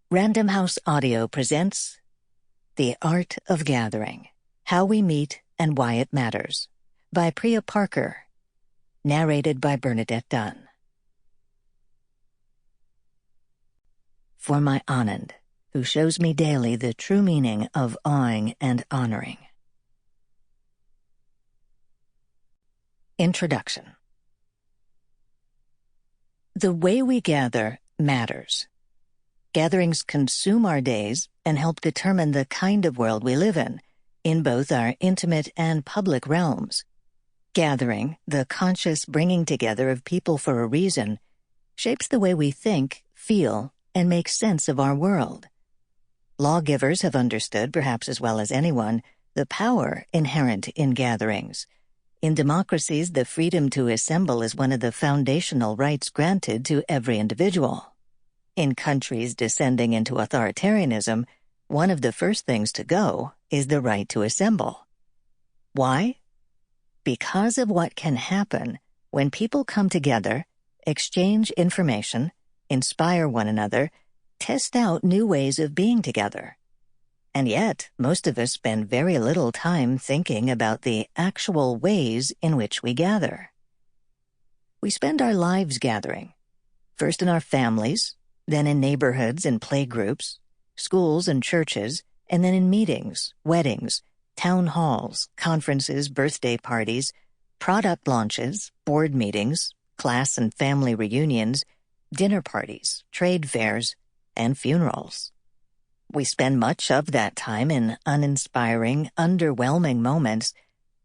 Random House Audio presents The Art of Gathering, How We Meet and Why It Matters, by Priya Parker, narrated by Bernadette Dunne. For my Anand, who shows me daily the true meaning of awing and honoring. Introduction. The way we gather matters. Gatherings consume our days and help determine the kind of world we live in both our intimate and public realms. Gathering, the conscious bringing together of people for a reason, shapes the way we think, feel, and make sense of our world. Lawgivers have understood, perhaps as well as anyone, the power inherent in gatherings. In democracies, the freedom to assemble is one of the foundational rights granted to every individual. In countries descending into authoritarianism, one of the first things to go is the right to assemble. Why? Because of what can happen when people come together, exchange information, inspire one another, test out new ways of being together. And yet, most of us spend very little time thinking about the actual ways in which we gather. We spend our lives gathering, first in our families, then in neighborhoods and playgroups, schools and churches, and then in meetings, weddings, town halls, conferences, birthday parties, product launches, board meetings, class and family reunions, dinner parties, trade fairs, and funerals. We spend much of that time in uninspiring, underwhelming moments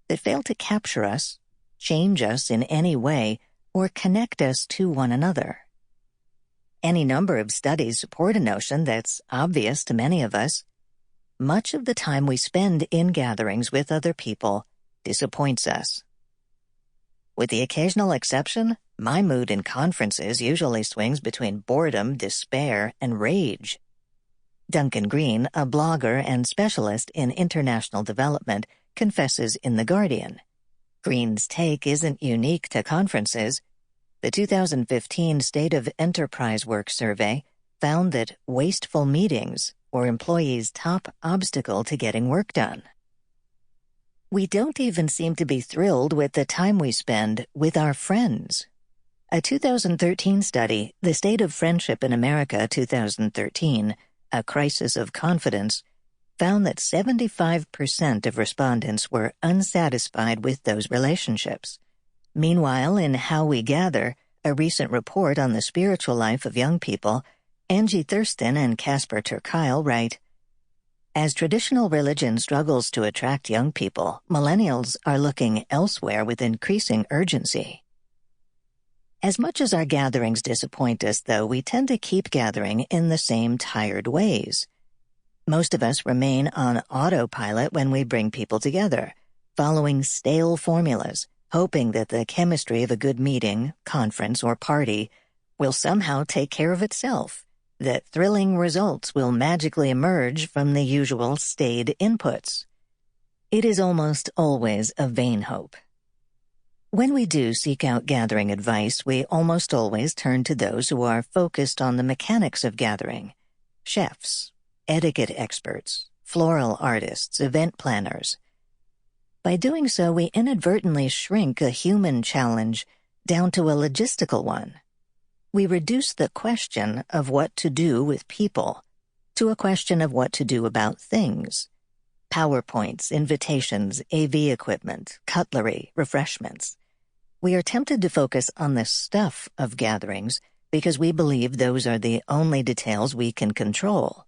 that fail to capture us, change us in any way, or connect us to one another. Any number of studies support a notion that's obvious to many of us. Much of the time we spend in gatherings with other people disappoints us. With the occasional exception, my mood in conferences usually swings between boredom, despair, and rage. Duncan Green, a blogger and specialist in international development, confesses in The Guardian. Green's take isn't unique to conferences. The 2015 State of Enterprise Work Survey found that wasteful meetings were employees' top obstacle to getting work done. We don't even seem to be thrilled with the time we spend with our friends. A 2013 study, The State of Friendship in America 2013, A Crisis of Confidence, found that 75% of respondents were unsatisfied with those relationships. Meanwhile, in How We Gather, a recent report on the spiritual life of young people, Angie Thurston and Casper ter Kuile write, as traditional religion struggles to attract young people, millennials are looking elsewhere with increasing urgency. As much as our gatherings disappoint us, though, we tend to keep gathering in the same tired ways. Most of us remain on autopilot when we bring people together, following stale formulas, hoping that the chemistry of a good meeting, conference, or party will somehow take care of itself, that thrilling results will magically emerge from the usual staid inputs. It is almost always a vain hope. When we do seek out gathering advice, we almost always turn to those who are focused on the mechanics of gathering: chefs, etiquette experts, floral artists, event planners. By doing so, we inadvertently shrink a human challenge down to a logistical one. We reduce the question of what to do with people to a question of what to do about things: PowerPoints, invitations, AV equipment, cutlery, refreshments. We are tempted to focus on the stuff of gatherings because we believe those are the only details we can control.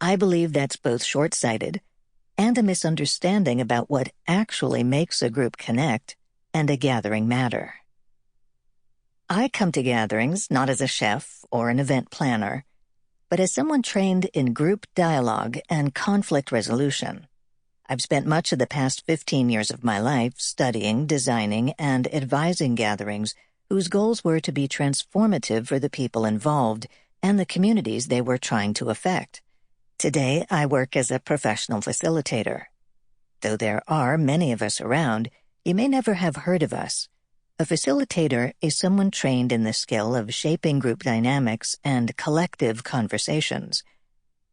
I believe that's both short-sighted and a misunderstanding about what actually makes a group connect and a gathering matter. I come to gatherings not as a chef or an event planner, but as someone trained in group dialogue and conflict resolution. I've spent much of the past 15 years of my life studying, designing, and advising gatherings whose goals were to be transformative for the people involved and the communities they were trying to affect. Today, I work as a professional facilitator. Though there are many of us around, you may never have heard of us. A facilitator is someone trained in the skill of shaping group dynamics and collective conversations.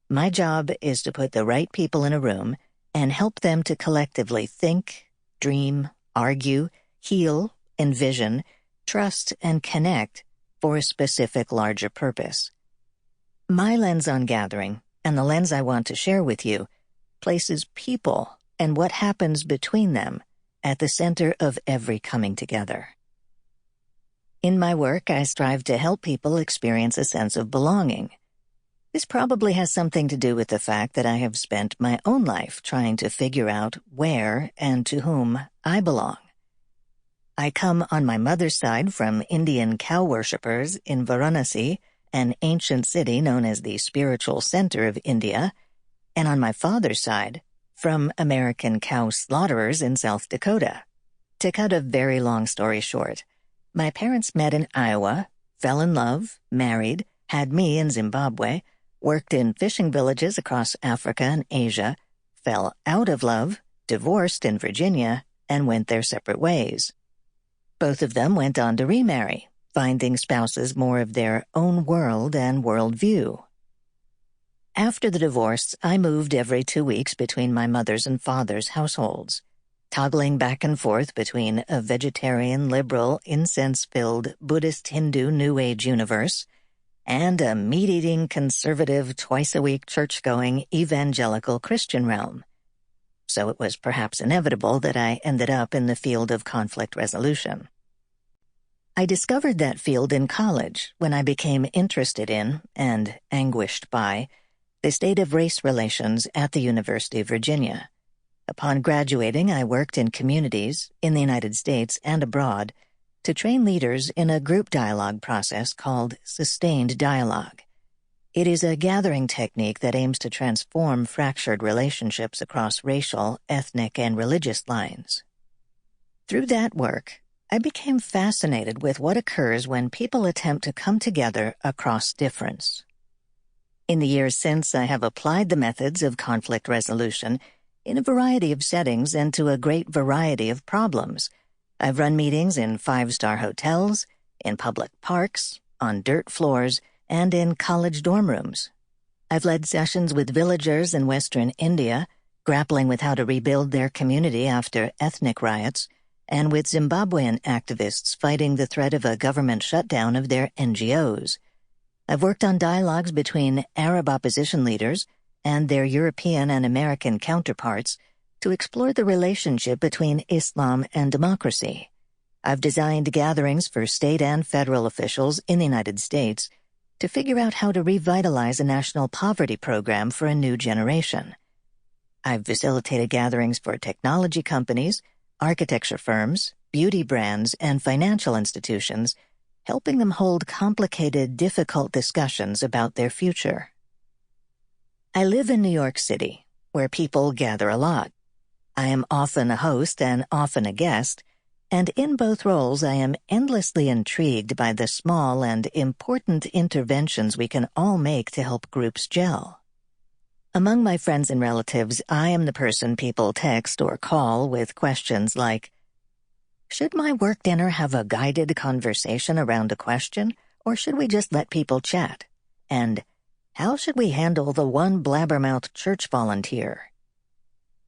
My job is to put the right people in a room and help them to collectively think, dream, argue, heal, envision, trust, and connect for a specific larger purpose. My lens on gathering, and the lens I want to share with you, places people and what happens between them at the center of every coming together. In my work, I strive to help people experience a sense of belonging. This probably has something to do with the fact that I have spent my own life trying to figure out where and to whom I belong. I come on my mother's side from Indian cow worshippers in Varanasi, an ancient city known as the spiritual center of India, and on my father's side from American cow slaughterers in South Dakota. To cut a very long story short, my parents met in Iowa, fell in love, married, had me in Zimbabwe, worked in fishing villages across Africa and Asia, fell out of love, divorced in Virginia, and went their separate ways. Both of them went on to remarry, finding spouses more of their own world and worldview. After the divorce, I moved every 2 weeks between my mother's and father's households, toggling back and forth between a vegetarian, liberal, incense-filled Buddhist-Hindu New Age universe and a meat-eating, conservative, twice-a-week church-going evangelical Christian realm. So it was perhaps inevitable that I ended up in the field of conflict resolution. I discovered that field in college when I became interested in, and anguished by, the state of race relations at the University of Virginia. Upon graduating, I worked in communities, in the United States and abroad, to train leaders in a group dialogue process called sustained dialogue. It is a gathering technique that aims to transform fractured relationships across racial, ethnic, and religious lines. Through that work, I became fascinated with what occurs when people attempt to come together across difference. In the years since, I have applied the methods of conflict resolution in a variety of settings and to a great variety of problems. I've run meetings in 5-star hotels, in public parks, on dirt floors, and in college dorm rooms. I've led sessions with villagers in Western India, grappling with how to rebuild their community after ethnic riots, and with Zimbabwean activists fighting the threat of a government shutdown of their NGOs. I've worked on dialogues between Arab opposition leaders and their European and American counterparts to explore the relationship between Islam and democracy. I've designed gatherings for state and federal officials in the United States to figure out how to revitalize a national poverty program for a new generation. I've facilitated gatherings for technology companies, architecture firms, beauty brands, and financial institutions, helping them hold complicated, difficult discussions about their future. I live in New York City, where people gather a lot. I am often a host and often a guest, and in both roles I am endlessly intrigued by the small and important interventions we can all make to help groups gel. Among my friends and relatives, I am the person people text or call with questions like, should my work dinner have a guided conversation around a question, or should we just let people chat? And how should we handle the one blabbermouth church volunteer?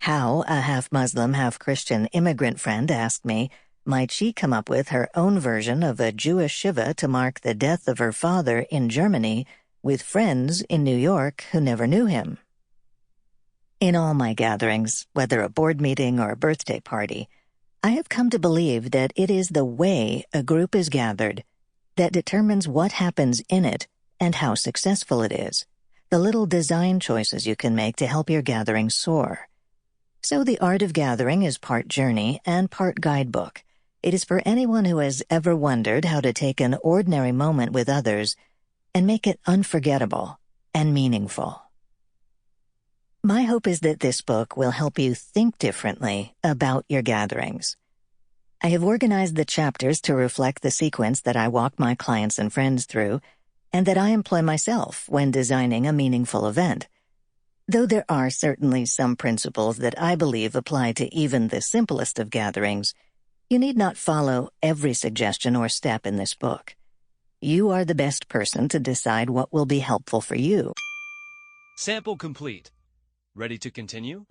How, a half-Muslim, half-Christian immigrant friend asked me, might she come up with her own version of a Jewish Shiva to mark the death of her father in Germany with friends in New York who never knew him? In all my gatherings, whether a board meeting or a birthday party, I have come to believe that it is the way a group is gathered that determines what happens in it and how successful it is, the little design choices you can make to help your gathering soar. So the art of gathering is part journey and part guidebook. It is for anyone who has ever wondered how to take an ordinary moment with others and make it unforgettable and meaningful. My hope is that this book will help you think differently about your gatherings. I have organized the chapters to reflect the sequence that I walk my clients and friends through and that I employ myself when designing a meaningful event. Though there are certainly some principles that I believe apply to even the simplest of gatherings, You need not follow every suggestion or step in this book. You are the best person to decide what will be helpful for you. Sample complete. Ready to continue?